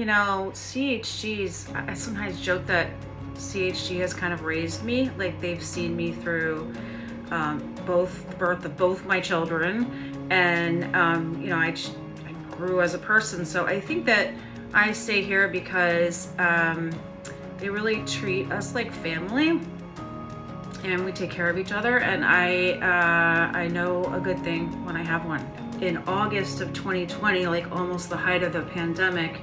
CHGs, I sometimes joke that CHG has kind of raised me. Like, they've seen me through both the birth of both my children, and I grew as a person. So I think that I stay here because they really treat us like family, and we take care of each other. And I know a good thing when I have one. In August of 2020, like almost the height of the pandemic,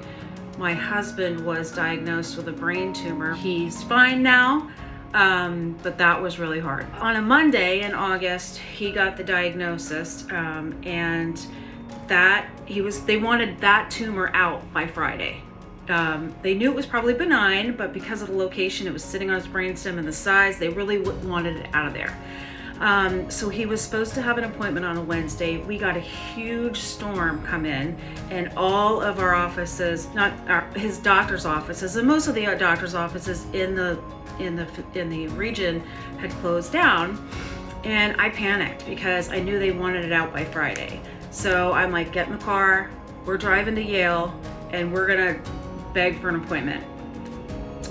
my husband was diagnosed with a brain tumor. He's fine now, but that was really hard. On a Monday in August, he got the diagnosis, and they wanted that tumor out by Friday. They knew it was probably benign, but because of the location, it was sitting on his brainstem and the size, they really wanted it out of there. So he was supposed to have an appointment on a Wednesday. We got a huge storm come in, and all of our offices, his doctor's offices, and most of the doctor's offices in the region had closed down. And I panicked because I knew they wanted it out by Friday. So I'm like, get in the car, we're driving to Yale, and we're gonna beg for an appointment.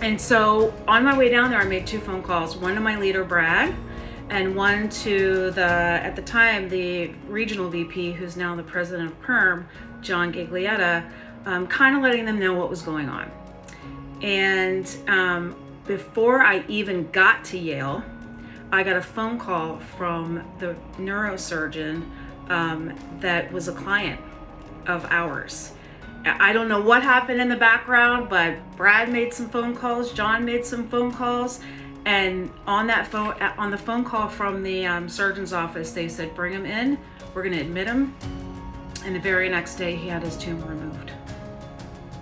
And so on my way down there, I made 2 phone calls, one to my leader, Brad, and one to at the time, the regional VP, who's now the president of PERM, John Giglietta, kind of letting them know what was going on. And before I even got to Yale, I got a phone call from the neurosurgeon that was a client of ours. I don't know what happened in the background, but Brad made some phone calls, John made some phone calls, and on the phone call from the surgeon's office, they said, bring him in, we're gonna admit him. And the very next day, he had his tumor removed.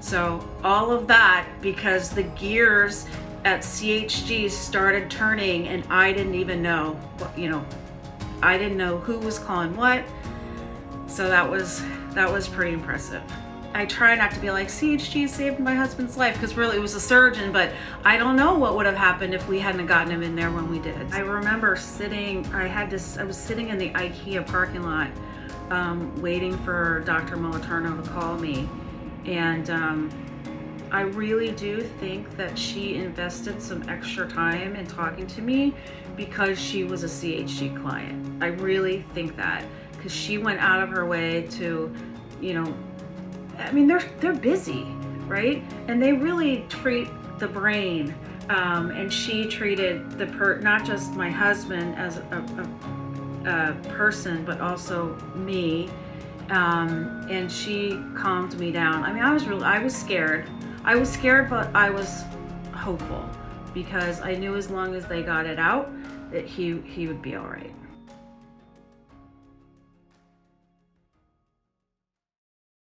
So all of that because the gears at CHG started turning, and I didn't even know I didn't know who was calling what. So that was pretty impressive. I try not to be like, CHG saved my husband's life, because really it was a surgeon, but I don't know what would have happened if we hadn't gotten him in there when we did. I remember I was sitting in the IKEA parking lot waiting for Dr. Moliterno to call me. And I really do think that she invested some extra time in talking to me because she was a CHG client. I really think that, because she went out of her way to, they're busy, right? And they really treat the brain. And she treated not just my husband as a person, but also me. And she calmed me down. I was scared. I was scared, but I was hopeful, because I knew as long as they got it out, that he would be all right.